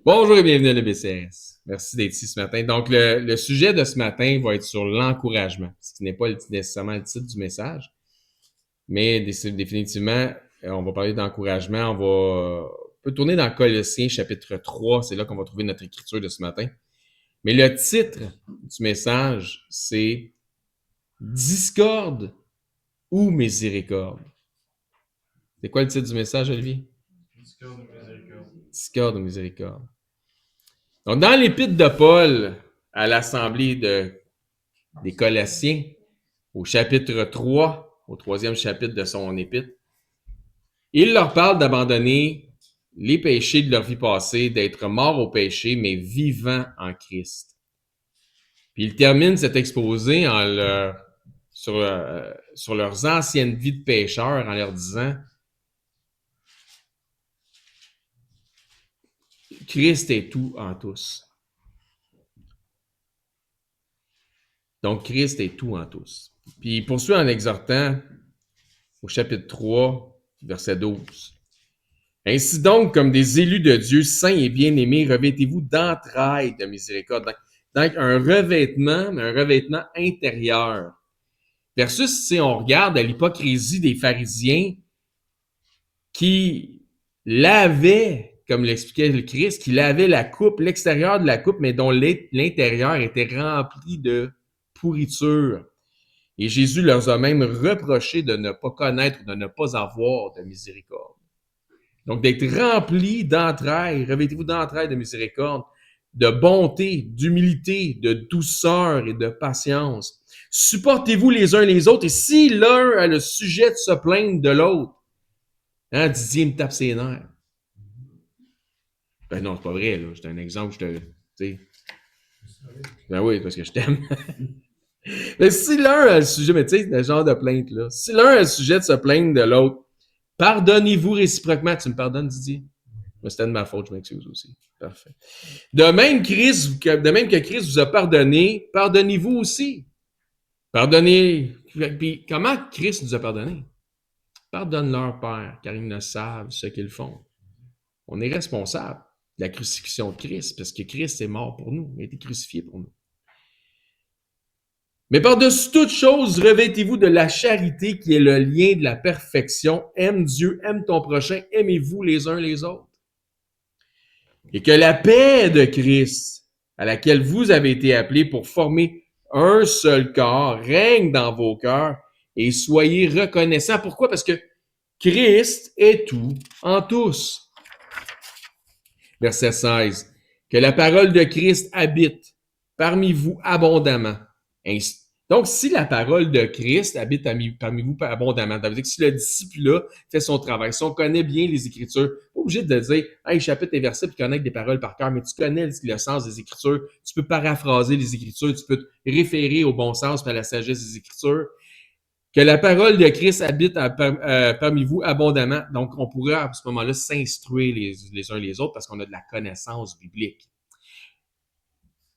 Bonjour et bienvenue à l'EBCRS. Merci d'être ici ce matin. Donc, le sujet de ce matin va être sur l'encouragement, ce qui n'est pas nécessairement le titre du message, mais définitivement, on va parler d'encouragement. On peut tourner dans Colossiens chapitre 3, c'est là qu'on va trouver notre écriture de ce matin. Mais le titre du message, c'est Discorde ou miséricorde. C'est quoi le titre du message, Olivier? Discorde ou miséricorde. Discorde ou miséricorde. Donc, dans l'épître de Paul à l'assemblée des Colossiens, au chapitre 3, au troisième chapitre de son épître, il leur parle d'abandonner les péchés de leur vie passée, d'être morts au péché, mais vivants en Christ. Puis il termine cet exposé sur leurs anciennes vies de pécheurs en leur disant Christ est tout en tous. Donc, Christ est tout en tous. Puis il poursuit en exhortant au chapitre 3, verset 12. Ainsi donc, comme des élus de Dieu, saints et bien-aimés, revêtez-vous d'entrailles de miséricorde. Donc, un revêtement intérieur. Versus si on regarde à l'hypocrisie des pharisiens qui lavaient, comme l'expliquait le Christ, qui lavaient la coupe, l'extérieur de la coupe, mais dont l'intérieur était rempli de pourriture. Et Jésus leur a même reproché de ne pas connaître, de ne pas avoir de miséricorde. Donc, d'être rempli d'entrailles, revêtez-vous d'entrailles de miséricorde, de bonté, d'humilité, de douceur et de patience. Supportez-vous les uns les autres, et si l'un a le sujet de se plaindre de l'autre, Didier me tape ses nerfs. Ben non, c'est pas vrai, là. C'est un exemple, tu sais. Ben oui, parce que je t'aime. Mais si l'un a le sujet, mais tu sais, le genre de plainte, là. Si l'un a le sujet de se plaindre de l'autre, pardonnez-vous réciproquement. Tu me pardonnes, Didier? C'était de ma faute, je m'excuse aussi. Parfait. De même que Christ vous a pardonné, pardonnez-vous aussi. Pardonnez. Puis comment Christ nous a pardonné? Pardonne leur Père, car ils ne savent ce qu'ils font. On est responsable de la crucifixion de Christ, parce que Christ est mort pour nous, il a été crucifié pour nous. Mais par-dessus toute chose, revêtez-vous de la charité qui est le lien de la perfection. Aime Dieu, aime ton prochain, aimez-vous les uns les autres. Et que la paix de Christ, à laquelle vous avez été appelés pour former un seul corps, règne dans vos cœurs et soyez reconnaissants. Pourquoi? Parce que Christ est tout en tous. Verset 16. Que la parole de Christ habite parmi vous abondamment. Donc, si la parole de Christ habite parmi vous abondamment, ça veut dire que si le disciple-là fait son travail, si on connaît bien les Écritures, pas obligé de dire, hey, chapitre et verset, puis connaître des paroles par cœur, mais tu connais le sens des Écritures, tu peux paraphraser les Écritures, tu peux te référer au bon sens et à la sagesse des Écritures. Que la parole de Christ habite parmi vous abondamment. Donc, on pourra à ce moment-là s'instruire les uns les autres parce qu'on a de la connaissance biblique.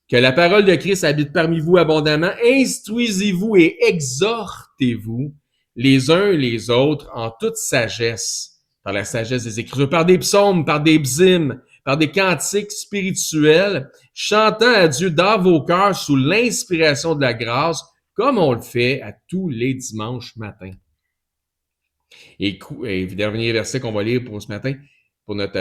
Que la parole de Christ habite parmi vous abondamment. Instruisez-vous et exhortez-vous les uns les autres en toute sagesse, par la sagesse des Écritures, par des psaumes, par des bzimes, par des cantiques spirituels, chantant à Dieu dans vos cœurs sous l'inspiration de la grâce, comme on le fait à tous les dimanches matins. Et le dernier verset qu'on va lire pour ce matin, pour notre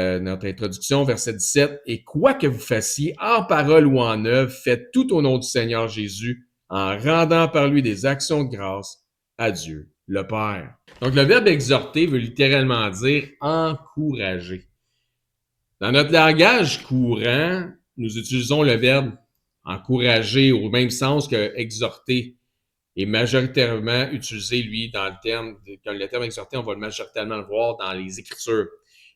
introduction, verset 17. Et quoi que vous fassiez, en parole ou en œuvre, faites tout au nom du Seigneur Jésus, en rendant par lui des actions de grâce à Dieu, le Père. Donc, le verbe exhorter veut littéralement dire encourager. Dans notre langage courant, nous utilisons le verbe encourager au même sens que exhorter est majoritairement utilisé, lui, dans le terme exhorter, on va majoritairement le voir dans les Écritures.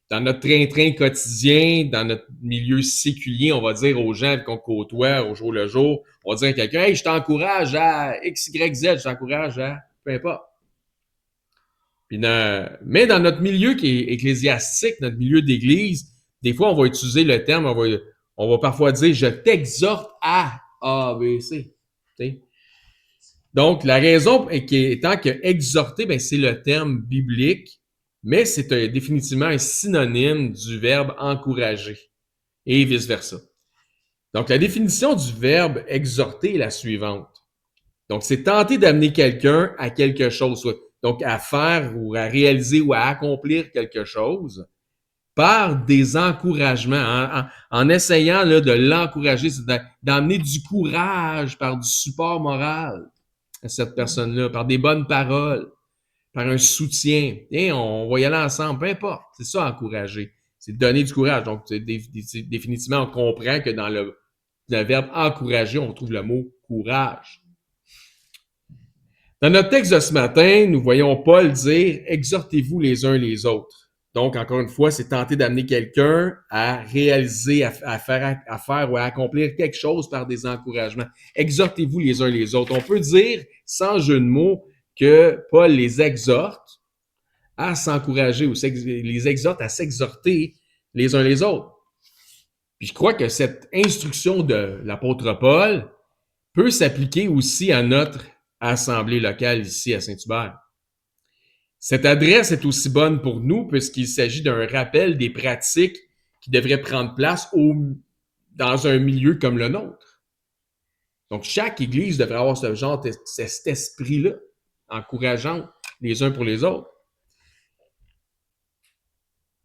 Dans notre train-train quotidien, dans notre milieu séculier, on va dire aux gens qu'on côtoie au jour le jour, on va dire à quelqu'un, hey, je t'encourage à X, Y, Z, je t'encourage à peu importe. Mais dans notre milieu qui est ecclésiastique, notre milieu d'église, des fois, on va utiliser le terme, on va parfois dire, je t'exhorte à A, B, C. T'sais? Donc, la raison étant que exhorter, ben, c'est le terme biblique, mais c'est définitivement un synonyme du verbe encourager. et vice-versa. Donc, la définition du verbe exhorter est la suivante. Donc, c'est tenter d'amener quelqu'un à quelque chose, donc à faire ou à réaliser ou à accomplir quelque chose par des encouragements, en essayant là, de l'encourager, d'amener du courage par du support moral à cette personne-là, par des bonnes paroles, par un soutien. Et on va y aller ensemble, peu importe. C'est ça, encourager. C'est donner du courage. Donc, définitivement, on comprend que dans le verbe encourager, on trouve le mot courage. Dans notre texte de ce matin, nous voyons Paul dire « Exhortez-vous les uns les autres ». Donc, encore une fois, c'est tenter d'amener quelqu'un à réaliser, à faire ou à accomplir quelque chose par des encouragements. Exhortez-vous les uns les autres. On peut dire, sans jeu de mots, que Paul les exhorte à s'encourager ou les exhorte à s'exhorter les uns les autres. Puis je crois que cette instruction de l'apôtre Paul peut s'appliquer aussi à notre assemblée locale ici à Saint-Hubert. Cette adresse est aussi bonne pour nous puisqu'il s'agit d'un rappel des pratiques qui devraient prendre place dans un milieu comme le nôtre. Donc, chaque église devrait avoir ce genre, cet esprit-là, encourageant les uns pour les autres.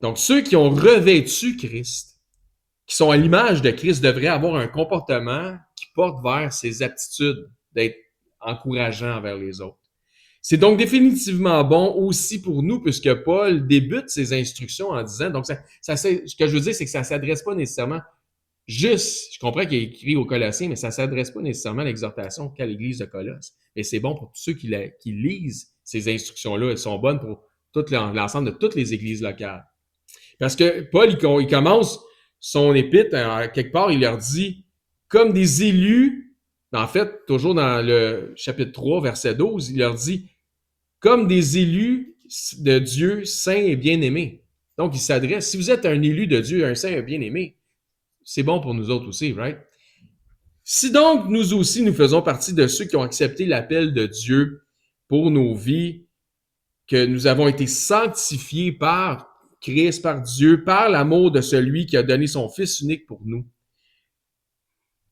Donc, ceux qui ont revêtu Christ, qui sont à l'image de Christ, devraient avoir un comportement qui porte vers ces aptitudes d'être encourageant envers les autres. C'est donc définitivement bon aussi pour nous, puisque Paul débute ses instructions en disant, donc ce que je veux dire, c'est que ça ne s'adresse pas nécessairement juste, je comprends qu'il est écrit aux Colossiens, mais ça ne s'adresse pas nécessairement à l'exhortation qu'à l'Église de Colosse. Et c'est bon pour tous ceux qui lisent ces instructions-là. Elles sont bonnes pour l'ensemble de toutes les églises locales. Parce que Paul, il commence son épître, quelque part, il leur dit, comme des élus, en fait, toujours dans le chapitre 3, verset 12, il leur dit, comme des élus de Dieu saints et bien-aimés. Donc, il s'adresse, si vous êtes un élu de Dieu, un saint et bien-aimé, c'est bon pour nous autres aussi, right? Si donc nous aussi, nous faisons partie de ceux qui ont accepté l'appel de Dieu pour nos vies, que nous avons été sanctifiés par Christ, par Dieu, par l'amour de celui qui a donné son Fils unique pour nous,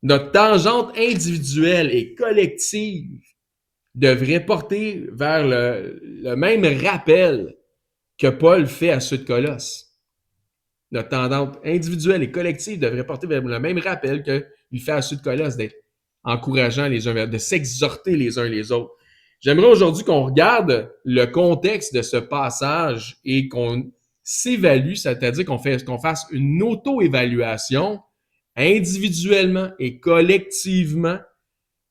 notre tangente individuelle et collective devrait porter vers le même rappel que Paul fait à ceux de Colosse. Notre tendance individuelle et collective devrait porter vers le même rappel qu'il fait à ceux de Colosse, d'être encourageant les uns vers de s'exhorter les uns les autres. J'aimerais aujourd'hui qu'on regarde le contexte de ce passage et qu'on s'évalue, c'est-à-dire qu'on fasse une auto-évaluation individuellement et collectivement,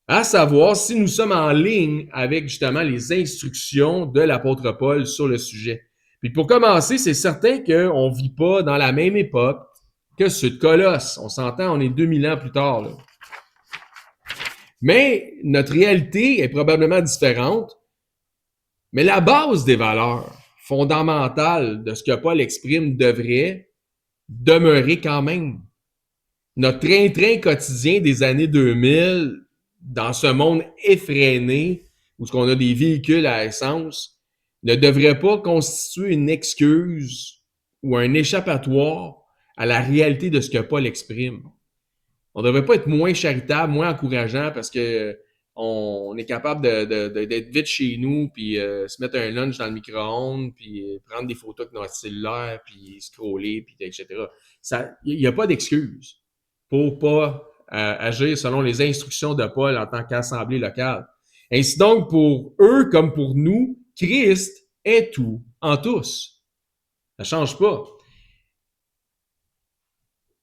à savoir si nous sommes en ligne avec justement les instructions de l'apôtre Paul sur le sujet. Puis pour commencer, c'est certain qu'on ne vit pas dans la même époque que ceux de Colosse. On s'entend, on est 2000 ans plus tard, là. Mais notre réalité est probablement différente. Mais la base des valeurs fondamentales de ce que Paul exprime devrait demeurer quand même. Notre train-train quotidien des années 2000, dans ce monde effréné, où on a des véhicules à essence, ne devrait pas constituer une excuse ou un échappatoire à la réalité de ce que Paul exprime. On ne devrait pas être moins charitable, moins encourageant parce que on est capable d'être vite chez nous, puis se mettre un lunch dans le micro-ondes, puis prendre des photos avec notre cellulaire, puis scroller, puis etc. Il n'y a pas d'excuse pour pas agir selon les instructions de Paul en tant qu'assemblée locale. Ainsi donc, pour eux comme pour nous, Christ est tout en tous. Ça ne change pas.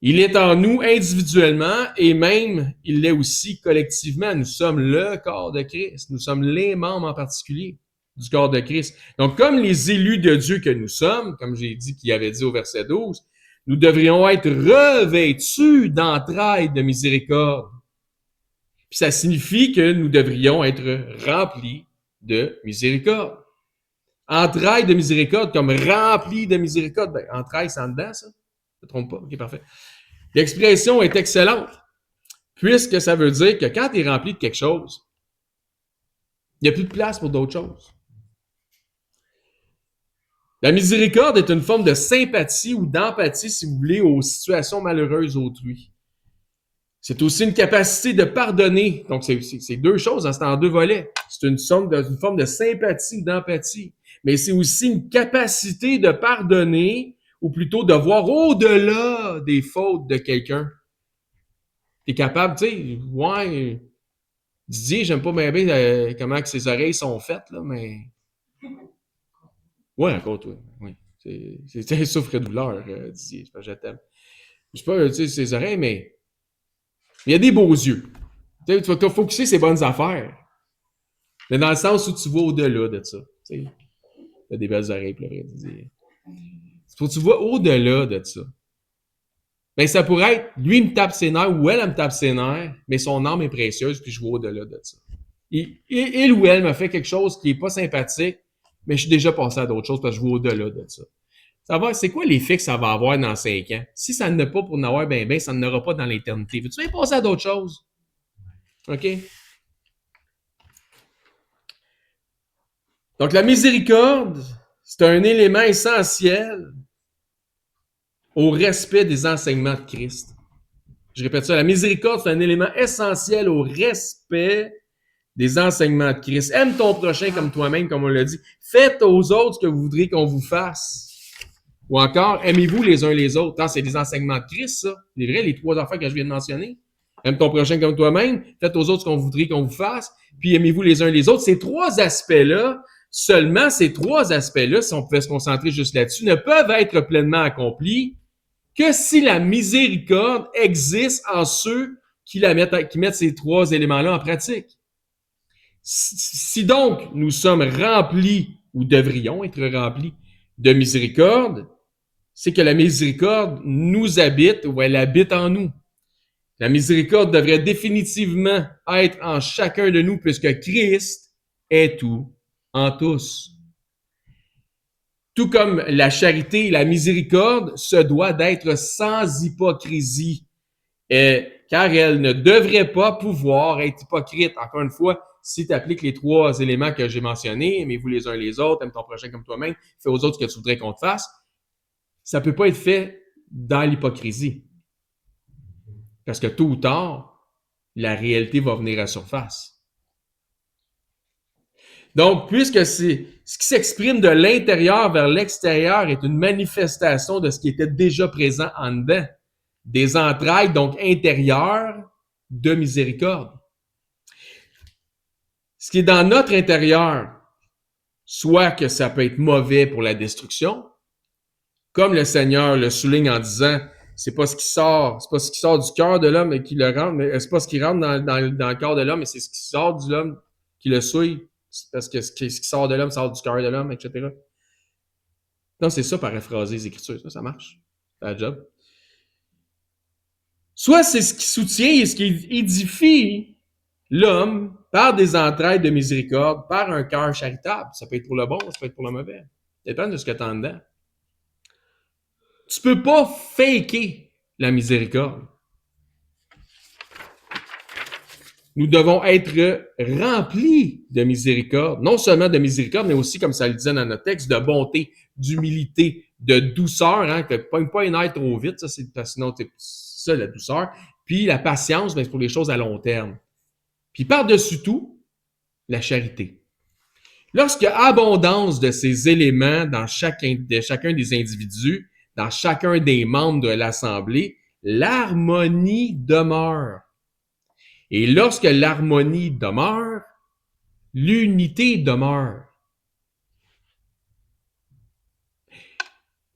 Il est en nous individuellement et même il l'est aussi collectivement. Nous sommes le corps de Christ. Nous sommes les membres en particulier du corps de Christ. Donc, comme les élus de Dieu que nous sommes, comme j'ai dit qu'il avait dit au verset 12, nous devrions être revêtus d'entrailles de miséricorde. Puis ça signifie que nous devrions être remplis de miséricorde. Entrailles de miséricorde comme remplis de miséricorde. Ben, entrailles, c'est en dedans, ça? Je ne me trompe pas? OK, parfait. L'expression est excellente, puisque ça veut dire que quand tu es rempli de quelque chose, il n'y a plus de place pour d'autres choses. La miséricorde est une forme de sympathie ou d'empathie, si vous voulez, aux situations malheureuses d'autrui. C'est aussi une capacité de pardonner. Donc, c'est deux choses, hein, c'est en deux volets. C'est une forme de sympathie ou d'empathie. Mais c'est aussi une capacité de pardonner, ou plutôt de voir au-delà des fautes de quelqu'un. T'es capable, tu sais, ouais, Didier, j'aime pas bien comment que ses oreilles sont faites, là, mais... Ouais, encore toi, oui. C'est un souffre-douleur, Didier, je t'aime. Je sais pas, tu sais, ses oreilles, mais il y a des beaux yeux. Tu sais, tu vas te focusser sur ses bonnes affaires. Mais dans le sens où tu vas au-delà de ça. Tu sais, t'as des belles oreilles, pour le vrai, Didier. Faut que tu vas au-delà de ça. Ben, ça pourrait être, lui, il me tape ses nerfs, ou elle me tape ses nerfs, mais son âme est précieuse, puis je vais au-delà de ça. Il ou elle me fait quelque chose qui est pas sympathique, mais je suis déjà passé à d'autres choses parce que je vais au-delà de ça. Ça va, c'est quoi l'effet que ça va avoir dans 5 ans? Si ça n'a pas pour en avoir ben, ça n'aura pas dans l'éternité. Veux-tu bien passer à d'autres choses? OK? Donc, la miséricorde, c'est un élément essentiel au respect des enseignements de Christ. Je répète ça, la miséricorde, c'est un élément essentiel au respect des enseignements de Christ. Aime ton prochain comme toi-même, comme on l'a dit. Faites aux autres ce que vous voudriez qu'on vous fasse. Ou encore, aimez-vous les uns les autres. C'est des enseignements de Christ, ça. C'est vrai, les 3 affaires que je viens de mentionner. Aime ton prochain comme toi-même. Faites aux autres ce qu'on voudrait qu'on vous fasse. Puis aimez-vous les uns les autres. Ces 3 aspects-là, seulement ces 3 aspects-là, si on pouvait se concentrer juste là-dessus, ne peuvent être pleinement accomplis que si la miséricorde existe en ceux qui mettent ces 3 éléments-là en pratique. Si donc nous sommes remplis, ou devrions être remplis, de miséricorde, c'est que la miséricorde nous habite, ou elle habite en nous. La miséricorde devrait définitivement être en chacun de nous, puisque Christ est tout en tous. Tout comme la charité et la miséricorde se doit d'être sans hypocrisie, car elle ne devrait pas pouvoir être hypocrite. Encore une fois, si tu appliques les 3 éléments que j'ai mentionnés, aimez-vous les uns les autres, aime ton prochain comme toi-même, fais aux autres ce que tu voudrais qu'on te fasse, ça peut pas être fait dans l'hypocrisie. Parce que tôt ou tard, la réalité va venir à surface. Donc, puisque c'est ce qui s'exprime de l'intérieur vers l'extérieur est une manifestation de ce qui était déjà présent en dedans, des entrailles donc intérieures de miséricorde. Ce qui est dans notre intérieur, soit que ça peut être mauvais pour la destruction, comme le Seigneur le souligne en disant, c'est pas ce qui sort du cœur de l'homme et qui le rentre, mais c'est pas ce qui rentre dans le corps de l'homme, mais c'est ce qui sort de l'homme qui le souille, parce que ce qui sort de l'homme sort du cœur de l'homme, etc. Non, c'est ça, paraphraser les Écritures, ça marche. C'est la job. Soit c'est ce qui soutient et ce qui édifie l'homme par des entrailles de miséricorde, par un cœur charitable. Ça peut être pour le bon, ça peut être pour le mauvais. Ça dépend de ce que tu as en dedans. Tu peux pas faker la miséricorde. Nous devons être remplis de miséricorde, non seulement de miséricorde, mais aussi, comme ça le disait dans notre texte, de bonté, d'humilité, de douceur, hein, que pas une aide trop vite, ça, c'est sinon c'est ça la douceur. Puis la patience, ben, c'est pour les choses à long terme. Puis par-dessus tout, la charité. Lorsqu'il y a abondance de ces éléments dans chacun des individus, dans chacun des membres de l'Assemblée, l'harmonie demeure. Et lorsque l'harmonie demeure, l'unité demeure.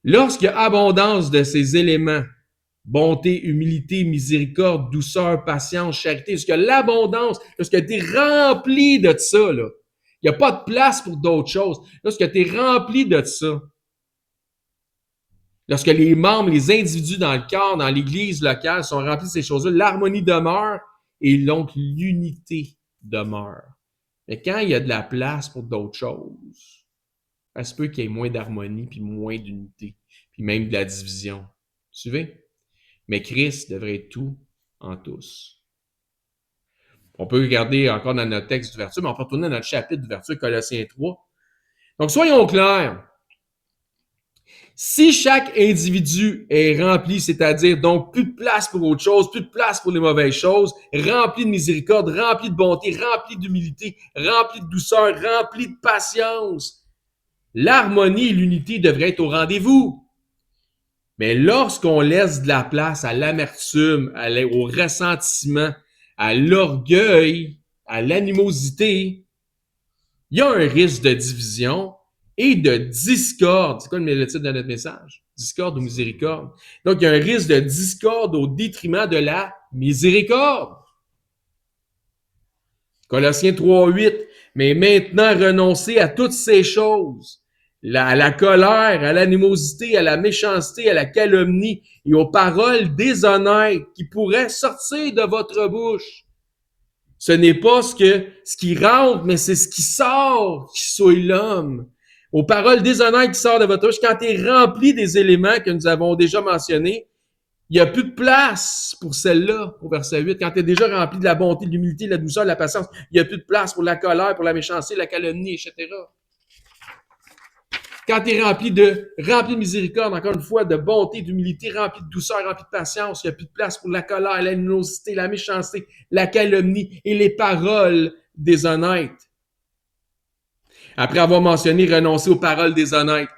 Lorsqu'il y a abondance de ces éléments, bonté, humilité, miséricorde, douceur, patience, charité, lorsqu'il y a l'abondance, lorsque tu es rempli de ça, là, il n'y a pas de place pour d'autres choses. Lorsque tu es rempli de ça, lorsque les membres, les individus dans le corps, dans l'église locale sont remplis de ces choses-là, l'harmonie demeure et donc l'unité demeure. Mais quand il y a de la place pour d'autres choses, ça se peut qu'il y ait moins d'harmonie, puis moins d'unité, puis même de la division. Vous suivez? Mais Christ devrait être tout en tous. On peut regarder encore dans notre texte d'ouverture, mais on peut retourner dans notre chapitre d'ouverture, Colossiens 3. Donc, soyons clairs. Si chaque individu est rempli, c'est-à-dire donc plus de place pour autre chose, plus de place pour les mauvaises choses, rempli de miséricorde, rempli de bonté, rempli d'humilité, rempli de douceur, rempli de patience, l'harmonie et l'unité devraient être au rendez-vous. Mais lorsqu'on laisse de la place à l'amertume, au ressentiment, à l'orgueil, à l'animosité, il y a un risque de division et de discorde. C'est quoi le titre de notre message? Discorde ou miséricorde. Donc, il y a un risque de discorde au détriment de la miséricorde. Colossiens 3:8. Mais maintenant, renoncez à toutes ces choses. À la colère, à l'animosité, à la méchanceté, à la calomnie et aux paroles déshonnêtes qui pourraient sortir de votre bouche. Ce n'est pas ce qui rentre, mais c'est ce qui sort qui soit l'homme. Aux paroles déshonnêtes qui sortent de votre bouche, quand tu es rempli des éléments que nous avons déjà mentionnés, il n'y a plus de place pour celle-là, au verset 8. Quand tu es déjà rempli de la bonté, de l'humilité, de la douceur, de la patience, il n'y a plus de place pour la colère, pour la méchanceté, la calomnie, etc. Quand tu es rempli de miséricorde, encore une fois, de bonté, d'humilité, rempli de douceur, rempli de patience, il n'y a plus de place pour la colère, l'animosité, la méchanceté, la calomnie et les paroles déshonnêtes. Après avoir mentionné renoncer aux paroles déshonnêtes,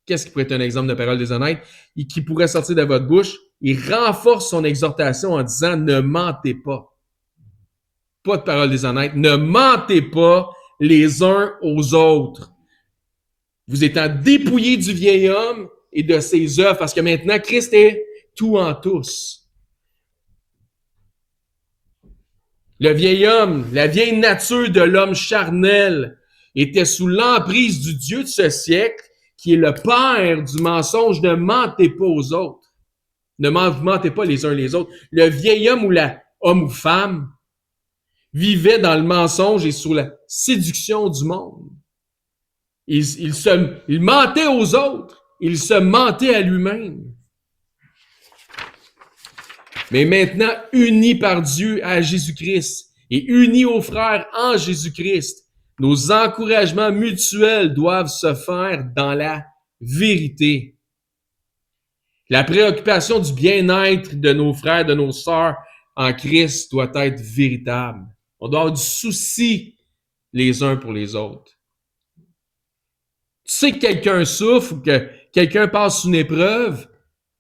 qu'est-ce qui pourrait être un exemple de paroles déshonnêtes et qui pourrait sortir de votre bouche? Il renforce son exhortation en disant « Ne mentez pas ». Pas de paroles déshonnêtes. Ne mentez pas les uns aux autres. Vous étant dépouillés du vieil homme et de ses œuvres, parce que maintenant, Christ est tout en tous. Le vieil homme, la vieille nature de l'homme charnel, était sous l'emprise du Dieu de ce siècle, qui est le père du mensonge. Ne mentez pas aux autres. Ne mentez pas les uns les autres. Le vieil homme ou homme ou femme vivait dans le mensonge et sous la séduction du monde. Il mentait aux autres. Il se mentait à lui-même. Mais maintenant, unis par Dieu à Jésus-Christ et unis aux frères en Jésus-Christ, nos encouragements mutuels doivent se faire dans la vérité. La préoccupation du bien-être de nos frères, de nos sœurs en Christ doit être véritable. On doit avoir du souci les uns pour les autres. Tu sais que quelqu'un souffre ou que quelqu'un passe une épreuve,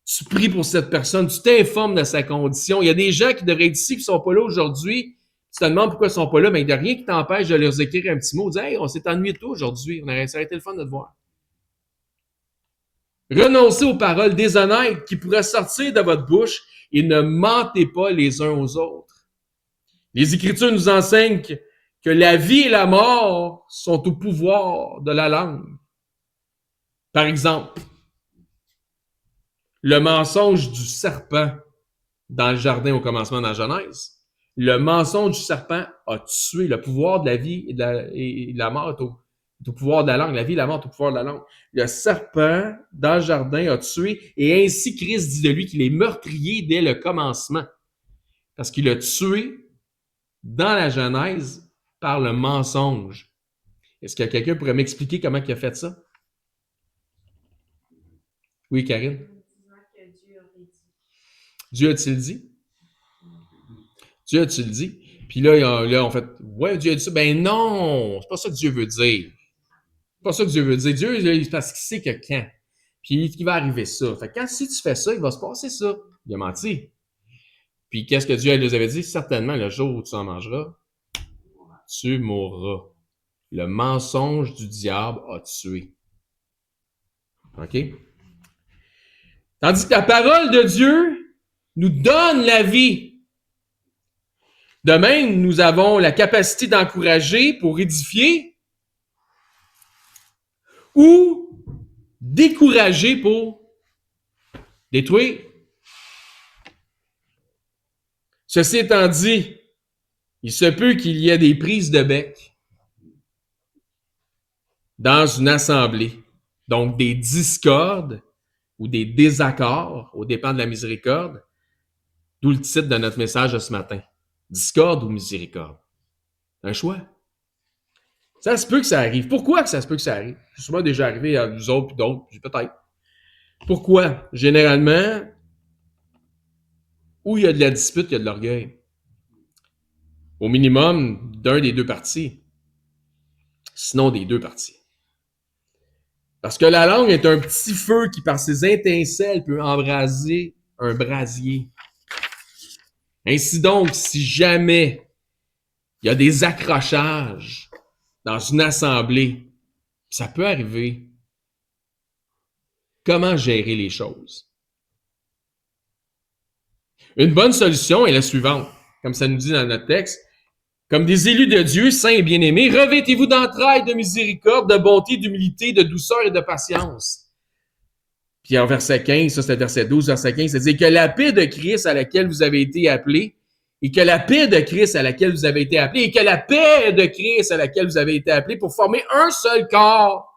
tu pries pour cette personne, tu t'informes de sa condition. Il y a des gens qui devraient être ici, qui ne sont pas là aujourd'hui. Tu te demandes pourquoi ils ne sont pas là, mais il n'y a rien qui t'empêche de leur écrire un petit mot. Dire, hey, on s'est ennuyé de toi aujourd'hui. Ça aurait été le fun de te voir. Renoncez aux paroles déshonnêtes qui pourraient sortir de votre bouche et ne mentez pas les uns aux autres. Les Écritures nous enseignent que la vie et la mort sont au pouvoir de la langue. Par exemple, le mensonge du serpent dans le jardin au commencement dans la Genèse. Le mensonge du serpent a tué. Le pouvoir de la vie et de la mort est au pouvoir de la langue. La vie et la mort est au pouvoir de la langue. Le serpent dans le jardin a tué et ainsi Christ dit de lui qu'il est meurtrier dès le commencement. Parce qu'il a tué dans la Genèse par le mensonge. Est-ce que quelqu'un pourrait m'expliquer comment il a fait ça? Oui, Karine? Dieu a-t-il dit? Dieu a-t-il dit? Puis là, on fait, ouais, Dieu a dit ça. Ben non, c'est pas ça que Dieu veut dire. C'est pas ça que Dieu veut dire. Dieu, c'est parce qu'il sait que quand. Puis qu'il va arriver ça. Fait que si tu fais ça, il va se passer ça. Il a menti. Puis qu'est-ce que Dieu nous avait dit? Certainement, le jour où tu en mangeras, tu mourras. Le mensonge du diable a tué. OK? Tandis que la parole de Dieu nous donne la vie. De même, nous avons la capacité d'encourager pour édifier ou décourager pour détruire. Ceci étant dit, il se peut qu'il y ait des prises de bec dans une assemblée, donc des discordes ou des désaccords, au dépend de la miséricorde, d'où le titre de notre message de ce matin. Discorde ou miséricorde? Un choix. Ça se peut que ça arrive. Pourquoi que ça se peut que ça arrive? C'est souvent déjà arrivé à nous autres puis d'autres, peut-être. Pourquoi? Généralement, où il y a de la dispute, il y a de l'orgueil. Au minimum, d'un des deux partis. Sinon, des deux parties. Parce que la langue est un petit feu qui, par ses étincelles, peut embraser un brasier. Ainsi donc, si jamais il y a des accrochages dans une assemblée, ça peut arriver, comment gérer les choses? Une bonne solution est la suivante, comme ça nous dit dans notre texte. Comme des élus de Dieu, saints et bien-aimés, revêtez-vous d'entrailles, de miséricorde, de bonté, d'humilité, de douceur et de patience. Puis en verset 15, ça c'est verset 12, verset 15, c'est-à-dire que la paix de Christ à laquelle vous avez été appelés, et que la paix de Christ à laquelle vous avez été appelés, et que la paix de Christ à laquelle vous avez été appelés pour former un seul corps,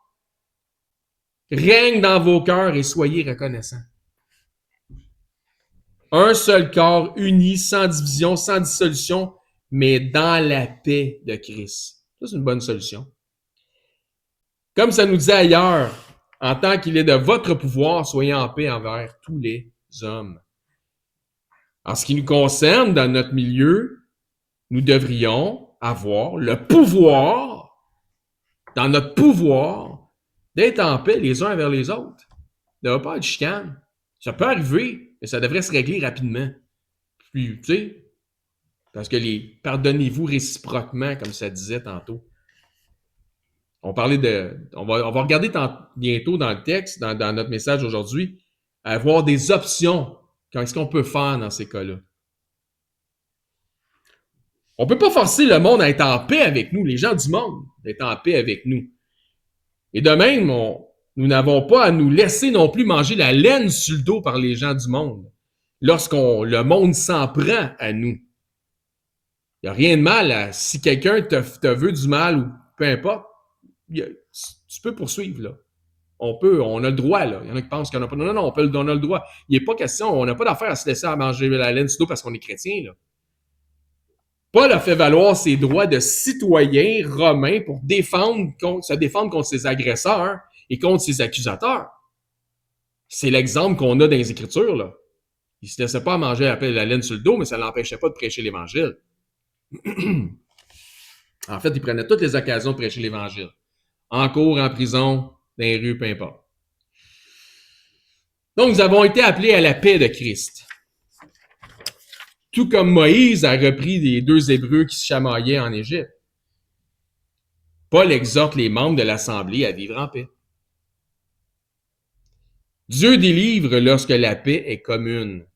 règne dans vos cœurs et soyez reconnaissants. Un seul corps uni, sans division, sans dissolution, mais dans la paix de Christ. Ça, c'est une bonne solution. Comme ça nous dit ailleurs, en tant qu'il est de votre pouvoir, soyez en paix envers tous les hommes. En ce qui nous concerne, dans notre milieu, nous devrions avoir le pouvoir, dans notre pouvoir, d'être en paix les uns envers les autres. Il ne devrait pas être de chicane. Ça peut arriver, mais ça devrait se régler rapidement. Puis, tu sais, parce que pardonnez-vous réciproquement, comme ça disait tantôt. On va regarder bientôt dans le texte, dans notre message aujourd'hui, avoir des options. Qu'est-ce qu'on peut faire dans ces cas-là? On ne peut pas forcer le monde à être en paix avec nous, les gens du monde, d'être en paix avec nous. Et de même, nous n'avons pas à nous laisser non plus manger la laine sur le dos par les gens du monde, le monde s'en prend à nous. Il n'y a rien de mal si quelqu'un te veut du mal ou peu importe, tu peux poursuivre, là. On a le droit, là. Il y en a qui pensent qu'on n'a pas. Non, on a le droit. Il n'est pas question, on n'a pas d'affaire à se laisser à manger la laine sur le dos parce qu'on est chrétien, là. Paul a fait valoir ses droits de citoyen romain pour se défendre contre ses agresseurs et contre ses accusateurs. C'est l'exemple qu'on a dans les Écritures, là. Il ne se laissait pas manger la laine sur le dos, mais ça ne l'empêchait pas de prêcher l'Évangile. En fait, il prenait toutes les occasions de prêcher l'Évangile. En cours, en prison, dans les rues, peu importe. Donc, nous avons été appelés à la paix de Christ. Tout comme Moïse a repris les deux Hébreux qui se chamaillaient en Égypte. Paul exhorte les membres de l'Assemblée à vivre en paix. Dieu délivre lorsque la paix est commune,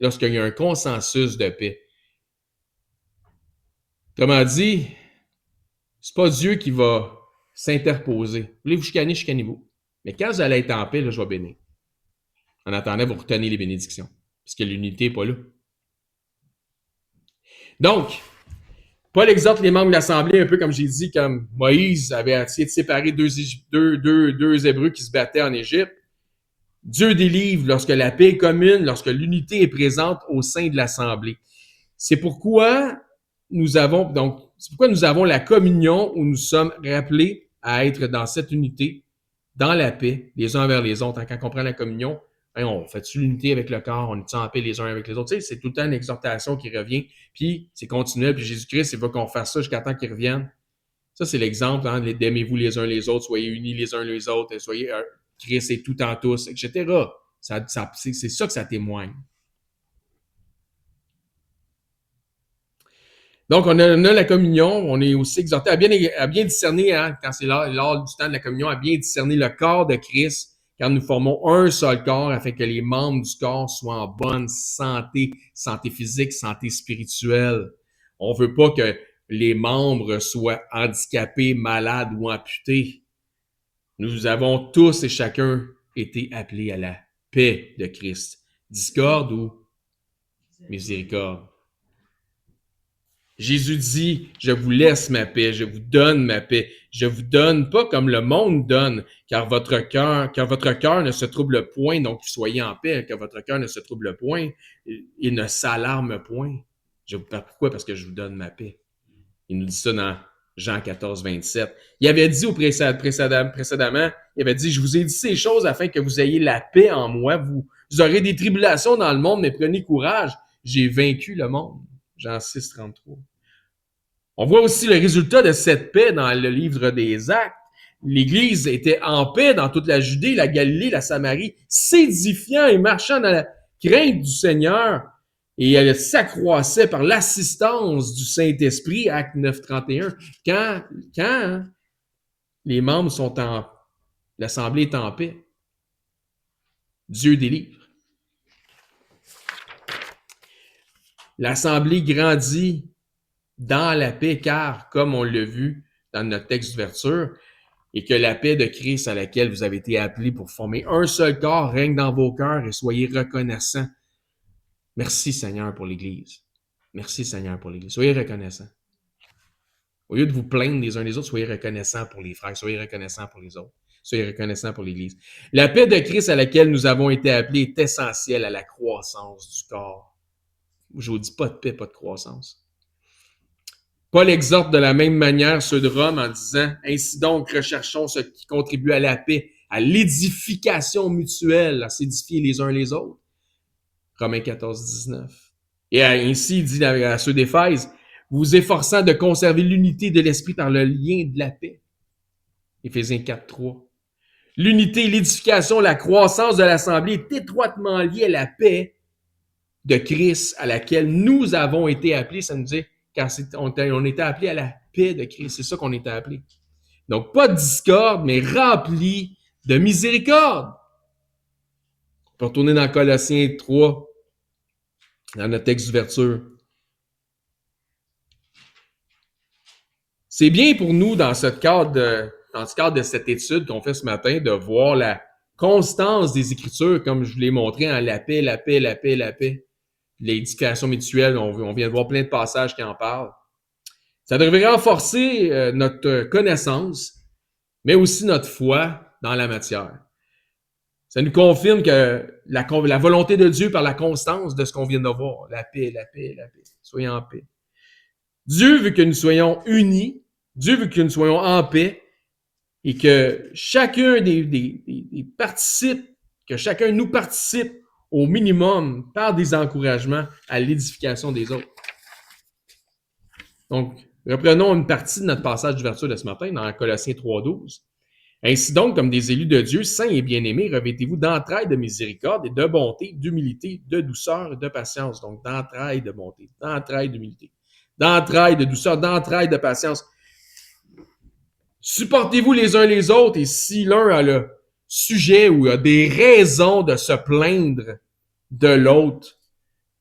lorsqu'il y a un consensus de paix. Autrement dit, c'est pas Dieu qui va s'interposer. Voulez-vous chicaner, chicanez-vous. Mais quand vous allez être en paix, là, je vais bénir. En attendant, vous retenez les bénédictions, puisque l'unité n'est pas là. Donc, Paul exhorte les membres de l'Assemblée, un peu comme j'ai dit, comme Moïse avait essayé de séparer deux Hébreux qui se battaient en Égypte. Dieu délivre lorsque la paix est commune, lorsque l'unité est présente au sein de l'Assemblée. C'est pourquoi nous avons la communion où nous sommes rappelés à être dans cette unité, dans la paix, les uns envers les autres. Quand on prend la communion, on fait l'unité avec le corps, on est en paix les uns avec les autres. Tu sais, c'est tout le temps une exhortation qui revient, puis c'est continuel, puis Jésus-Christ, il veut qu'on fasse ça jusqu'à temps qu'il revienne. Ça, c'est l'exemple, aimez-vous les uns les autres, soyez unis les uns les autres, soyez Christ est tout en tous, etc. C'est ça que ça témoigne. Donc, on a la communion, on est aussi exhorté à bien discerner, quand c'est l'heure du temps de la communion, à bien discerner le corps de Christ, car nous formons un seul corps afin que les membres du corps soient en bonne santé physique, santé spirituelle. On veut pas que les membres soient handicapés, malades ou amputés. Nous avons tous et chacun été appelés à la paix de Christ. Discorde ou miséricorde? Jésus dit, je vous laisse ma paix, je vous donne ma paix. Je vous donne pas comme le monde donne, car votre cœur ne se trouble point, donc soyez en paix, car votre cœur ne se trouble point et ne s'alarme point. Pourquoi? Parce que je vous donne ma paix. Il nous dit ça dans Jean 14, 27. Il avait dit précédemment, il avait dit, je vous ai dit ces choses afin que vous ayez la paix en moi. Vous aurez des tribulations dans le monde, mais prenez courage. J'ai vaincu le monde. Jean 6, 33. On voit aussi le résultat de cette paix dans le livre des Actes. L'Église était en paix dans toute la Judée, la Galilée, la Samarie, s'édifiant et marchant dans la crainte du Seigneur. Et elle s'accroissait par l'assistance du Saint-Esprit, Acte 9, 31. Quand les membres sont l'Assemblée est en paix, Dieu délivre. L'Assemblée grandit dans la paix, car, comme on l'a vu dans notre texte d'ouverture, et que la paix de Christ à laquelle vous avez été appelés pour former un seul corps règne dans vos cœurs et soyez reconnaissants. Merci Seigneur pour l'Église. Merci Seigneur pour l'Église. Soyez reconnaissants. Au lieu de vous plaindre les uns des autres, soyez reconnaissants pour les frères, soyez reconnaissants pour les autres, soyez reconnaissants pour l'Église. La paix de Christ à laquelle nous avons été appelés est essentielle à la croissance du corps. Je vous dis pas de paix, pas de croissance. Paul exhorte de la même manière ceux de Rome en disant « Ainsi donc, recherchons ce qui contribue à la paix, à l'édification mutuelle, à s'édifier les uns les autres. » Romains 14, 19. Et ainsi, il dit à ceux d'Éphèse « Vous efforçant de conserver l'unité de l'esprit par le lien de la paix. » Éphésiens 4, 3. L'unité, l'édification, la croissance de l'Assemblée est étroitement liée à la paix de Christ à laquelle nous avons été appelés. Ça nous dit car on était appelé à la paix de Christ. C'est ça qu'on était appelé. Donc, pas de discorde, mais rempli de miséricorde. On peut retourner dans Colossiens 3, dans notre texte d'ouverture. C'est bien pour nous, dans ce cadre de cette étude qu'on fait ce matin, de voir la constance des Écritures, comme je vous l'ai montré, en la paix, la paix, la paix, la paix. L'édification mutuelle, on vient de voir plein de passages qui en parlent. Ça devrait renforcer notre connaissance, mais aussi notre foi dans la matière. Ça nous confirme que la volonté de Dieu par la constance de ce qu'on vient de voir, la paix, la paix, la paix, soyez en paix. Dieu veut que nous soyons unis, Dieu veut que nous soyons en paix et que chacun des participes, que chacun nous participe au minimum par des encouragements à l'édification des autres. Donc, reprenons une partie de notre passage d'ouverture de ce matin dans Colossiens 3.12. Ainsi donc, comme des élus de Dieu, saints et bien-aimés, revêtez-vous d'entrailles de miséricorde et de bonté, d'humilité, de douceur et de patience. Donc, d'entrailles de bonté, d'entrailles d'humilité, d'entrailles de douceur, d'entrailles de patience. Supportez-vous les uns les autres et si l'un a le sujet ou a des raisons de se plaindre de l'autre,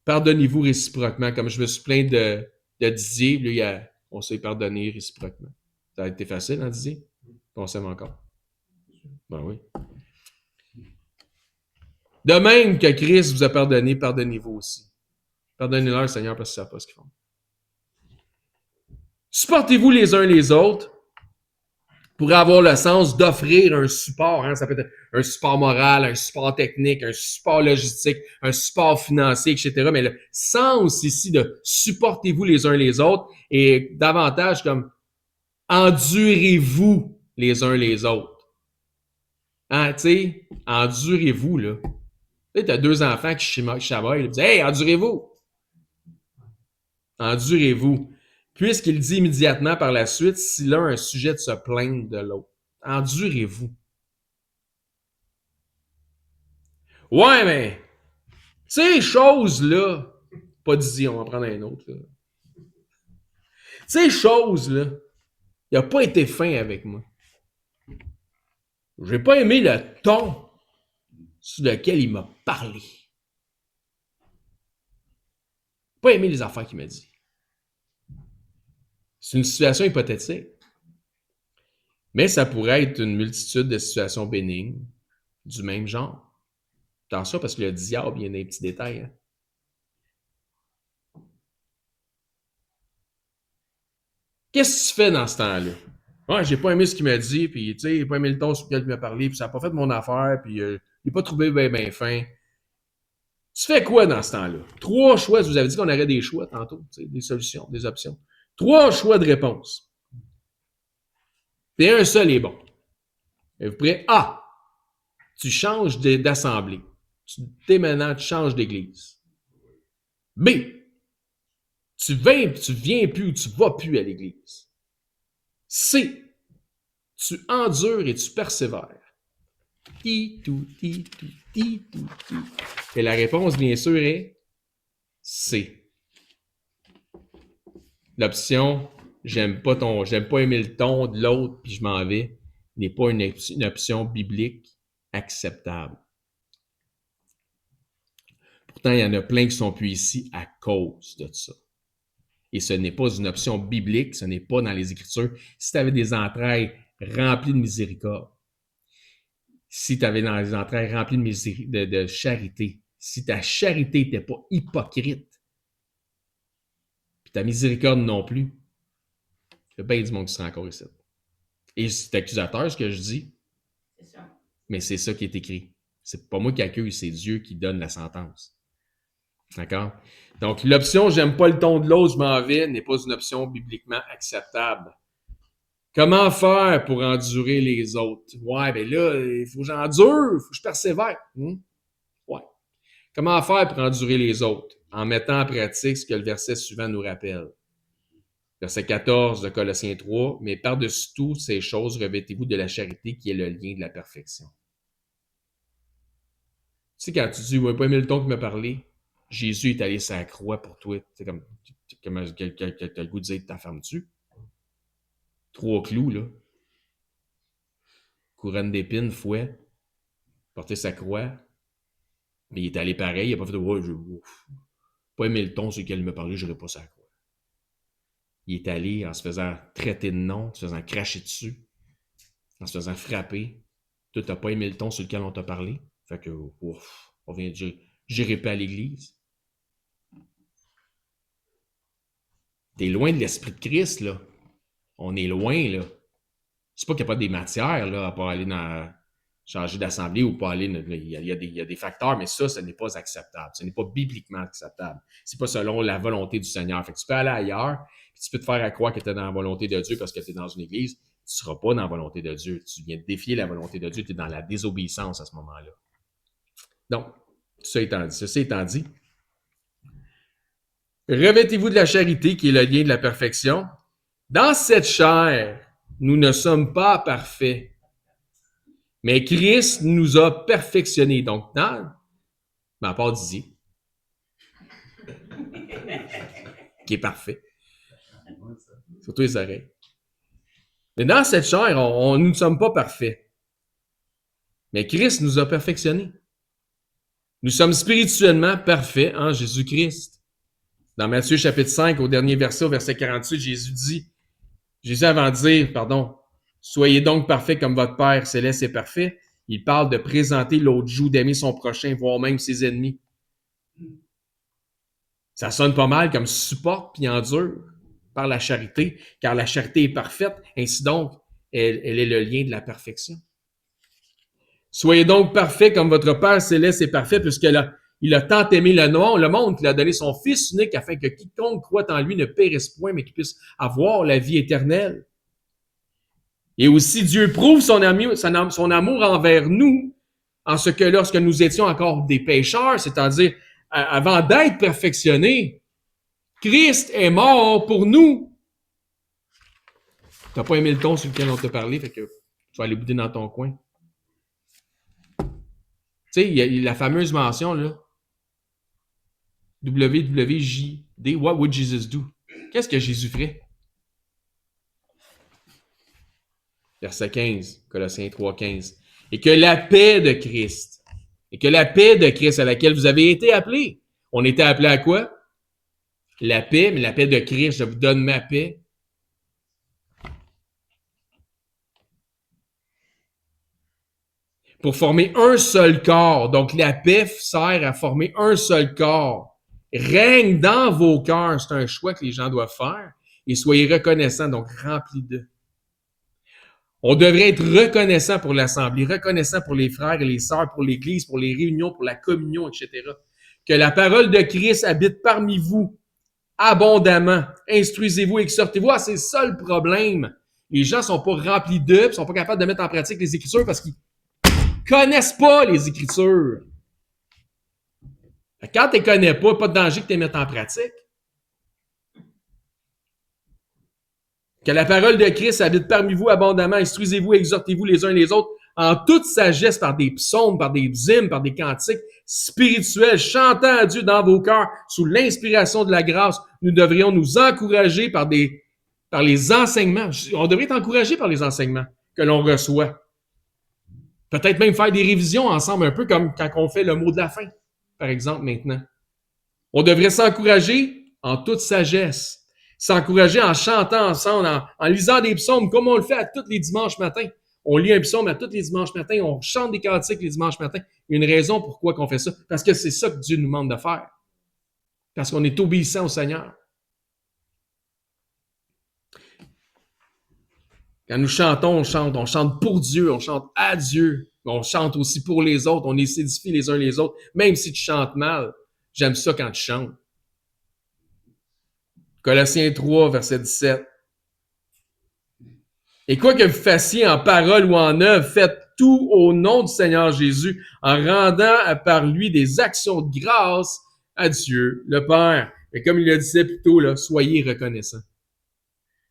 pardonnez-vous réciproquement. Comme je me suis plaint de Didier, lui, on s'est pardonné réciproquement. Ça a été facile, hein, Didier? On s'aime encore. Ben oui. De même que Christ vous a pardonné, pardonnez-vous aussi. Pardonnez-leur, Seigneur, parce qu'ils ne savent pas ce qu'ils font. Supportez-vous les uns les autres pour avoir le sens d'offrir un support. Hein? Ça peut être un support moral, un support technique, un support logistique, un support financier, etc. Mais le sens ici de supportez-vous les uns les autres est davantage comme endurez-vous les uns les autres. Hein, tu sais, endurez-vous, là. Tu sais, t'as deux enfants qui chamaillent, ils disent « Hey, endurez-vous! » Endurez-vous. Puisqu'il dit immédiatement par la suite, si l'un a un sujet de se plaindre de l'autre. Endurez-vous. Ouais, mais ces choses-là, pas dit, on va en prendre un autre. Là. Ces choses-là, il n'a pas été fin avec moi. J'ai pas aimé le ton sur lequel il m'a parlé. Pas aimé les affaires qu'il m'a dit. C'est une situation hypothétique. Mais ça pourrait être une multitude de situations bénignes du même genre. Attention, parce que le diable, il y a des petits détails. Hein. Qu'est-ce que tu fais dans ce temps-là? Ouais, j'ai pas aimé ce qu'il m'a dit, puis tu sais, j'ai pas aimé le ton sur lequel il m'a parlé, puis ça n'a pas fait mon affaire, puis j'ai pas trouvé bien fin. Tu fais quoi dans ce temps-là? 3 choix. Je vous avais dit qu'on aurait des choix tantôt, des solutions, des options. 3 choix de réponse. Puis un seul est bon. Êtes-vous prêts? A. Tu changes d'assemblée. Dès maintenant, tu changes d'église. B. Tu viens plus ou tu vas plus à l'église. C. Tu endures et tu persévères. Et la réponse, bien sûr, est C. L'option j'aime pas aimer le ton de l'autre puis je m'en vais n'est pas une option biblique acceptable. Pourtant, il y en a plein qui sont plus ici à cause de ça. Et ce n'est pas une option biblique, ce n'est pas dans les Écritures. Si tu avais des entrailles remplies de miséricorde, si tu avais dans les entrailles remplies de charité, si ta charité n'était pas hypocrite, puis ta miséricorde non plus, il y a bien du monde qui sera encore ici. Et c'est accusateur ce que je dis, c'est ça. Mais c'est ça qui est écrit. C'est pas moi qui accuse, c'est Dieu qui donne la sentence. D'accord? Donc, l'option « j'aime pas le ton de l'autre, je m'en vais » n'est pas une option bibliquement acceptable. Comment faire pour endurer les autres? Ouais, ben là, il faut que j'endure, il faut que je persévère. Ouais. Comment faire pour endurer les autres? En mettant en pratique ce que le verset suivant nous rappelle. Verset 14 de Colossiens 3, « Mais par-dessus toutes ces choses, revêtez-vous de la charité qui est le lien de la perfection. » Tu sais, quand tu dis « ouais, pas aimé le ton qui m'a parlé », Jésus est allé sur la croix pour toi. C'est comme t'as le goût de dire, t'enfermes-tu? 3 clous, là. Couronne d'épines, fouet, porter sa croix. Mais il est allé pareil, il n'a pas fait de « ouais, je pas aimé le ton sur lequel il m'a parlé, je n'irai pas sur la croix. » Il est allé en se faisant traiter de nom, en se faisant cracher dessus, en se faisant frapper. Toi, tu n'as pas aimé le ton sur lequel on t'a parlé. Fait que, on vient de dire, j'irai pas à l'église. T'es loin de l'esprit de Christ, là. On est loin, là. C'est pas qu'il n'y a pas des matières, là, à pas aller dans changer d'assemblée ou pas aller. Il y a des facteurs, mais ça, ce n'est pas acceptable. Ce n'est pas bibliquement acceptable. C'est pas selon la volonté du Seigneur. Fait que tu peux aller ailleurs, puis tu peux te faire croire que tu es dans la volonté de Dieu parce que tu es dans une église. Tu ne seras pas dans la volonté de Dieu. Tu viens de défier la volonté de Dieu. Tu es dans la désobéissance à ce moment-là. Donc, ceci étant dit, revêtez-vous de la charité qui est le lien de la perfection. Dans cette chair, nous ne sommes pas parfaits, mais Christ nous a perfectionnés. Donc, à part Didier, qui est parfait, surtout les oreilles. Mais dans cette chair, nous ne sommes pas parfaits, mais Christ nous a perfectionnés. Nous sommes spirituellement parfaits en Jésus-Christ. Dans Matthieu chapitre 5, au dernier verset, au verset 48, Jésus avant de dire, soyez donc parfaits comme votre Père céleste est parfait, il parle de présenter l'autre joue, d'aimer son prochain, voire même ses ennemis. Ça sonne pas mal comme supporte puis endure par la charité, car la charité est parfaite, ainsi donc, elle est le lien de la perfection. Soyez donc parfaits comme votre Père céleste est parfait, puisqu'il a tant aimé le monde qu'il a donné son Fils unique afin que quiconque croit en lui ne périsse point, mais qu'il puisse avoir la vie éternelle. Et aussi, Dieu prouve son amour envers nous en ce que lorsque nous étions encore des pécheurs, c'est-à-dire avant d'être perfectionnés, Christ est mort pour nous. Tu n'as pas aimé le ton sur lequel on t'a parlé, fait que tu vas aller bouder dans ton coin. Tu sais, il y a la fameuse mention, là. WWJD, what would Jesus do? Qu'est-ce que Jésus ferait? Verset 15, Colossiens 3, 15. Et que la paix de Christ, à laquelle vous avez été appelés. On était appelés à quoi? La paix, mais la paix de Christ, je vous donne ma paix. Pour former un seul corps. Donc, la paix sert à former un seul corps. Règne dans vos cœurs. C'est un choix que les gens doivent faire. Et soyez reconnaissants, donc remplis d'eux. On devrait être reconnaissant pour l'Assemblée, reconnaissant pour les frères et les sœurs, pour l'Église, pour les réunions, pour la communion, etc. Que la parole de Christ habite parmi vous abondamment. Instruisez-vous, exhortez-vous. C'est ça le problème. Les gens sont pas remplis d'eux, sont pas capables de mettre en pratique les Écritures parce qu'ils connaissent pas les Écritures. Quand tu les connais pas de danger que tu les mettes en pratique. Que la parole de Christ habite parmi vous abondamment, instruisez-vous, exhortez-vous les uns les autres en toute sagesse par des psaumes, par des hymnes, par des cantiques spirituels, chantant à Dieu dans vos cœurs sous l'inspiration de la grâce. Nous devrions nous encourager par les enseignements. On devrait être encouragé par les enseignements que l'on reçoit. Peut-être même faire des révisions ensemble, un peu comme quand on fait le mot de la fin, par exemple, maintenant. On devrait s'encourager en toute sagesse. S'encourager en chantant ensemble, en lisant des psaumes, comme on le fait à tous les dimanches matins. On lit un psaume à tous les dimanches matins, on chante des cantiques les dimanches matins. Il y a une raison pourquoi on fait ça. Parce que c'est ça que Dieu nous demande de faire. Parce qu'on est obéissant au Seigneur. Quand nous chantons, on chante pour Dieu, on chante à Dieu. On chante aussi pour les autres, on s'édifie les uns les autres. Même si tu chantes mal, j'aime ça quand tu chantes. Colossiens 3, verset 17. Et quoi que vous fassiez en parole ou en œuvre, faites tout au nom du Seigneur Jésus, en rendant par lui des actions de grâce à Dieu, le Père. Et comme il le disait plus tôt, là, soyez reconnaissants.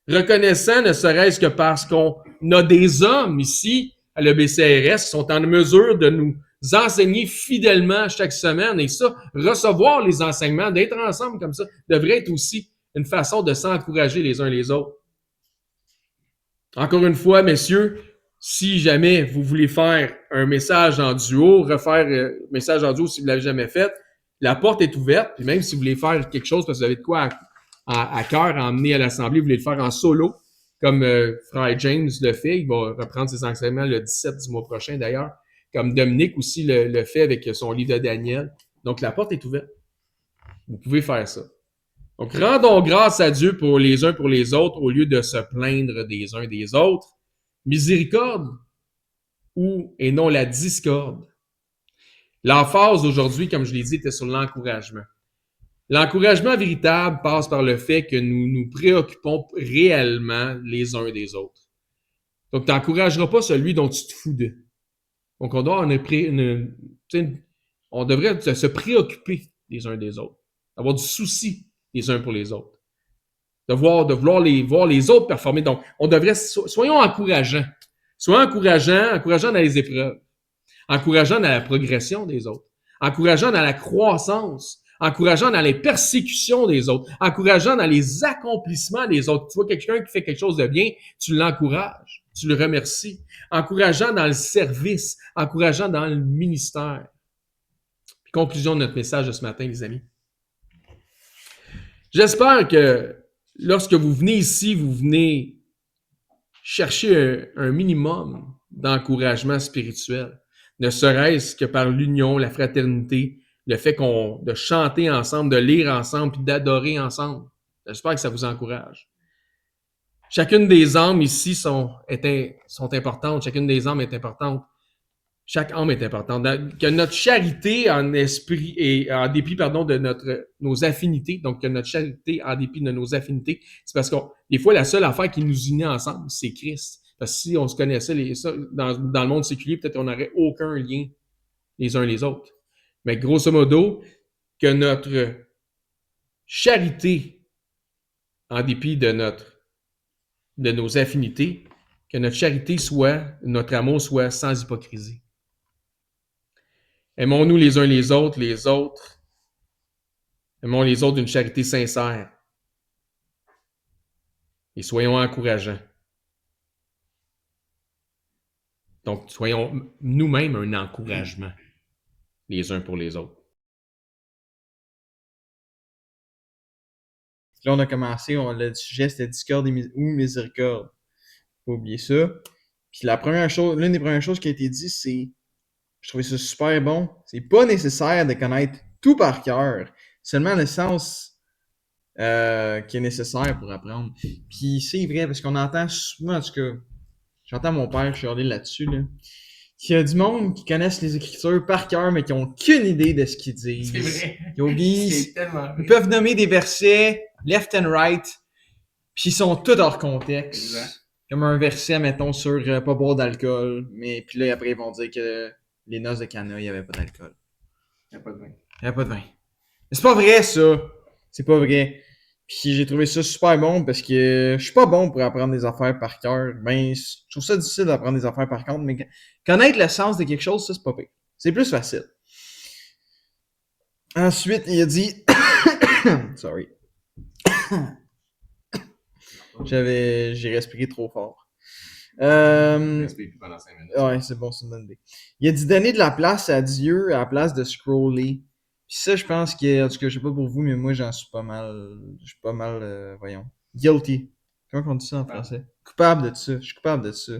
Reconnaissants ne serait-ce que parce qu'on a des hommes ici à l'EBCRS qui sont en mesure de nous enseigner fidèlement chaque semaine. Et ça, recevoir les enseignements, d'être ensemble comme ça, devrait être aussi une façon de s'encourager les uns les autres. Encore une fois, messieurs, si jamais vous voulez faire un message en duo, refaire un message en duo si vous ne l'avez jamais fait, la porte est ouverte. Puis même si vous voulez faire quelque chose parce que vous avez de quoi à cœur à emmener à l'Assemblée, vous voulez le faire en solo, comme Frère James le fait, il va reprendre ses enseignements le 17 du mois prochain d'ailleurs, comme Dominique aussi le fait avec son livre de Daniel. Donc la porte est ouverte. Vous pouvez faire ça. Donc, rendons grâce à Dieu pour les uns pour les autres au lieu de se plaindre des uns des autres. Miséricorde et non la discorde. L'emphase aujourd'hui, comme je l'ai dit, était sur l'encouragement. L'encouragement véritable passe par le fait que nous nous préoccupons réellement les uns des autres. Donc, tu n'encourageras pas celui dont tu te fous de. Donc, on doit on devrait se préoccuper les uns des autres, avoir du souci les uns pour les autres. De vouloir voir les autres performer. Donc, on devrait, soyons encourageants. Soyons encourageants dans les épreuves. Encourageants dans la progression des autres. Encourageants dans la croissance. Encourageants dans les persécutions des autres. Encourageants dans les accomplissements des autres. Tu vois quelqu'un qui fait quelque chose de bien, tu l'encourages. Tu le remercies. Encourageant dans le service. Encourageant dans le ministère. Puis, conclusion de notre message de ce matin, les amis. J'espère que lorsque vous venez ici, vous venez chercher un minimum d'encouragement spirituel, ne serait-ce que par l'union, la fraternité, le fait de chanter ensemble, de lire ensemble, puis d'adorer ensemble. J'espère que ça vous encourage. Chacune des âmes ici sont importantes, chacune des âmes est importante. Chaque âme est importante. Que notre charité en esprit et en dépit, de nos affinités, donc que notre charité en dépit de nos affinités, c'est parce que des fois, la seule affaire qui nous unit ensemble, c'est Christ. Parce que si on se connaissait dans le monde séculier, peut-être qu'on n'aurait aucun lien les uns les autres. Mais grosso modo, que notre charité, en dépit de nos affinités, que notre charité notre amour soit sans hypocrisie. Aimons-nous les uns les autres. Aimons les autres d'une charité sincère. Et soyons encourageants. Donc, soyons nous-mêmes un encouragement les uns pour les autres. Là, on a commencé, le sujet, c'était discorde ou miséricorde. Faut pas oublier ça. Puis l'une des premières choses qui a été dit, c'est, je trouvais ça super bon, c'est pas nécessaire de connaître tout par cœur, seulement le sens qui est nécessaire pour apprendre. Puis c'est vrai, parce qu'on entend souvent, en tout cas, j'entends mon père chialer là-dessus, là, qu'il y a du monde qui connaissent les Écritures par cœur, mais qui n'ont aucune idée de ce qu'ils disent. C'est vrai. Ils oublient. C'est tellement vrai. Ils peuvent nommer des versets left and right, puis ils sont tous hors contexte. Exact. comme un verset, mettons, sur pas boire d'alcool. Mais puis là, après, ils vont dire que les noces de Cana, il n'y avait pas d'alcool. Il n'y a pas de vin. Il n'y avait pas de vin. Mais c'est pas vrai, ça. C'est pas vrai. Puis j'ai trouvé ça super bon parce que je suis pas bon pour apprendre des affaires par cœur. Ben, je trouve ça difficile d'apprendre des affaires par contre, mais connaître le sens de quelque chose, ça, c'est pas pire. C'est plus facile. Ensuite, il a dit... Sorry. J'ai respiré trop fort. Respire plus pendant 5 minutes. Ouais, c'est bon, c'est une bonne idée. Il a dit donner de la place à Dieu à la place de scroller. Puis ça, je pense que, en tout cas, je sais pas pour vous, mais moi, j'en suis pas mal. Je suis pas mal, voyons. Guilty. Comment on dit ça en français? Coupable de ça. Je suis coupable de ça.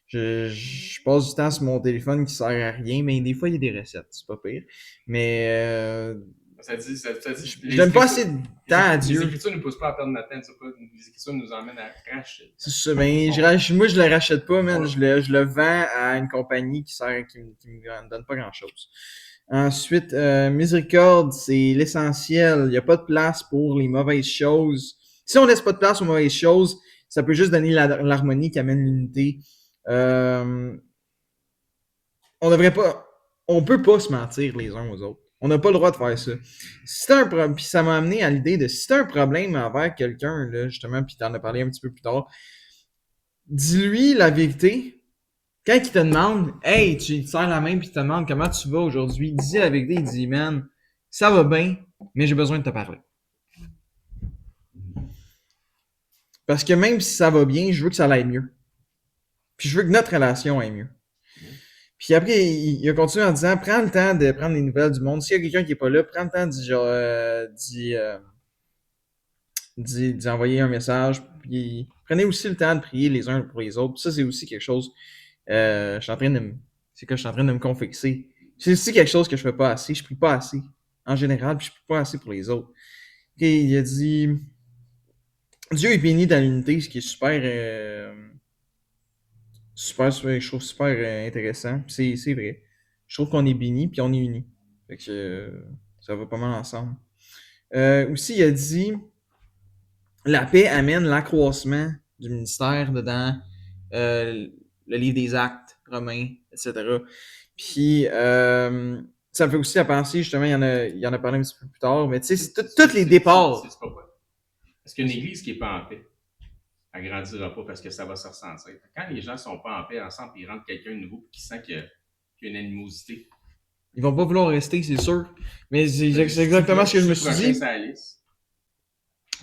Je passe du temps sur mon téléphone qui sert à rien, mais des fois, il y a des recettes. C'est pas pire. Mais. Ça dit, je donne pas assez de temps à Dieu. Les Écritures ne nous poussent pas à perdre notre temps. Les Écritures nous emmènent à racheter. C'est ça. Ben, moi, je le rachète pas, man. Je le vends à une compagnie qui me donne pas grand-chose. Ensuite, miséricorde, c'est l'essentiel. Il n'y a pas de place pour les mauvaises choses. Si on laisse pas de place aux mauvaises choses, ça peut juste donner l'harmonie qui amène l'unité. On peut pas se mentir les uns aux autres. On n'a pas le droit de faire ça. Si t'as un problème, puis ça m'a amené à l'idée de si t'as un problème envers quelqu'un, là, justement, puis t'en as parlé un petit peu plus tard, dis-lui la vérité. Quand il te demande, hey, tu te serres la main puis il te demande comment tu vas aujourd'hui, dis la vérité, il dit, man, ça va bien, mais j'ai besoin de te parler. Parce que même si ça va bien, je veux que ça aille mieux. Puis je veux que notre relation aille mieux. Puis après, il a continué en disant, prends le temps de prendre les nouvelles du monde. S'il y a quelqu'un qui est pas là, prends le temps d'y envoyer un message. Puis prenez aussi le temps de prier les uns pour les autres. Puis ça, c'est aussi quelque chose. Je suis en train de me confixer. C'est aussi quelque chose que je fais pas assez. Je prie pas assez. En général, puis je prie pas assez pour les autres. Okay, il a dit, Dieu est béni dans l'unité, ce qui est super, je trouve super intéressant. C'est vrai. Je trouve qu'on est béni puis on est unis. Fait que ça va pas mal ensemble. Aussi, il a dit la paix amène l'accroissement du ministère dedans le livre des Actes romains, etc. Puis ça me fait aussi à penser, justement, il y en a parlé un petit peu plus tard, mais tu sais, tous les départs. C'est pas quoi? Parce qu'une église qui n'est pas en paix, elle ne grandira pas parce que ça va se ressentir. Quand les gens ne sont pas en paix ensemble et ils rentrent quelqu'un de nouveau et qui sent qu'il y a une animosité. Ils vont pas vouloir rester, c'est sûr. Mais c'est exactement ce que je me suis dit.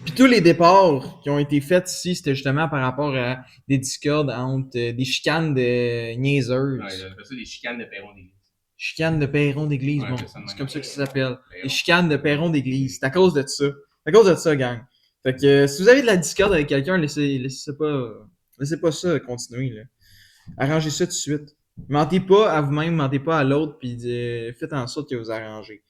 Puis tous les départs qui ont été faits ici, c'était justement par rapport à des discordes entre des chicanes de niaiseuses. Ouais, j'appelle ça des chicanes de perron d'église. Chicanes de perron d'église, ouais, bon. C'est comme ça que ça s'appelle. Des chicanes de perron d'église. C'est à cause de ça. C'est à cause de ça, gang. Fait que si vous avez de la discorde avec quelqu'un, laissez pas ça continuer, là. Arrangez ça tout de suite. Mentez pas à vous-même, mentez pas à l'autre, puis faites en sorte que vous arrangez.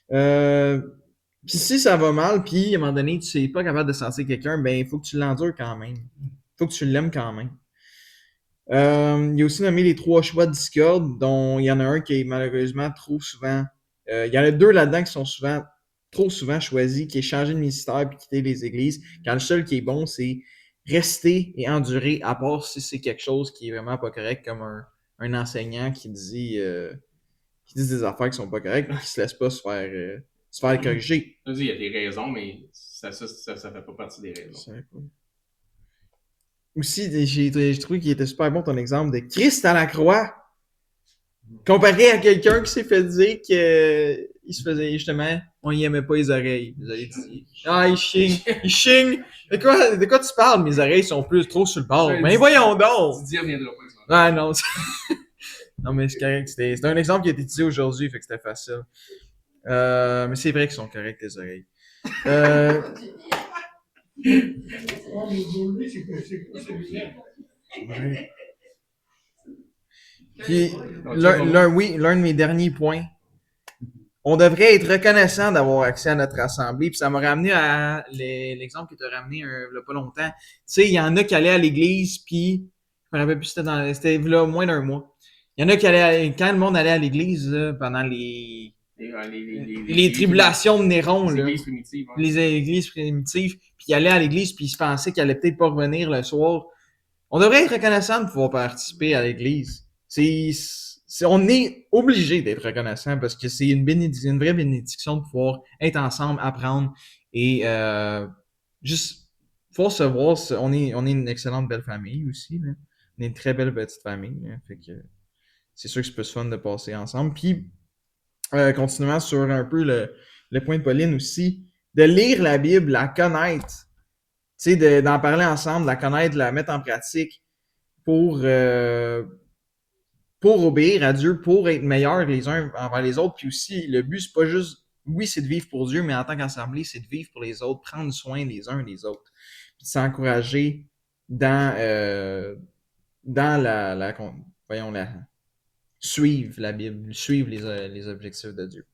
Puis si ça va mal, puis à un moment donné, tu sais pas capable de sentir quelqu'un, ben il faut que tu l'endures quand même. Faut que tu l'aimes quand même. Il a aussi nommé les 3 choix de discorde, dont il y en a un qui est malheureusement trop souvent. Il y en a 2 là-dedans qui sont trop souvent choisis, qui est changer de ministère puis quitter les églises. Quand le seul qui est bon, c'est rester et endurer, à part si c'est quelque chose qui est vraiment pas correct, comme un enseignant qui dit des affaires qui sont pas correctes, mais qui se laisse pas se faire corriger. Il y a des raisons, mais ça fait pas partie des raisons. Aussi, j'ai trouvé qu'il était super bon ton exemple de Christ à la croix. Comparé à quelqu'un qui s'est fait dire qu'il se faisait justement, on y aimait pas les oreilles. Vous avez dit, ah, il chigne. De quoi tu parles? Mes oreilles sont trop sur le bord. Mais voyons donc! Didier reviendra pas. Ah non. Non, mais c'est correct. C'est un exemple qui a été utilisé aujourd'hui, fait que c'était facile. Mais c'est vrai qu'ils sont corrects, les oreilles. Ouais. Puis, l'un de mes derniers points, on devrait être reconnaissant d'avoir accès à notre assemblée. Puis ça m'a ramené à l'exemple que tu as ramené il y a pas longtemps. Tu sais, il y en a qui allaient à l'église, puis je me rappelle plus, c'était là moins d'un mois. Il y en a qui allaient, quand le monde allait à l'église, là, pendant les tribulations de Néron, les là, églises primitives, ouais. les églises primitives, puis ils allaient à l'église, puis ils se pensaient qu'ils allaient peut-être pas revenir le soir. On devrait être reconnaissant de pouvoir participer à l'Église. On est obligé d'être reconnaissant parce que c'est une vraie bénédiction de pouvoir être ensemble, apprendre et juste pouvoir se voir. On est une excellente belle famille aussi. Là. On est une très belle petite famille. Là. Fait que c'est sûr que c'est plus fun de passer ensemble. Puis, continuant sur un peu le point de Pauline aussi, de lire la Bible, la connaître, tu sais, d'en parler ensemble, de la connaître, de la mettre en pratique pour obéir à Dieu, pour être meilleurs les uns envers les autres. Puis aussi, le but, c'est pas juste, oui, c'est de vivre pour Dieu, mais en tant qu'assemblée, c'est de vivre pour les autres, prendre soin les uns des autres. Puis de s'encourager dans voyons, suivre la Bible, suivre les objectifs de Dieu.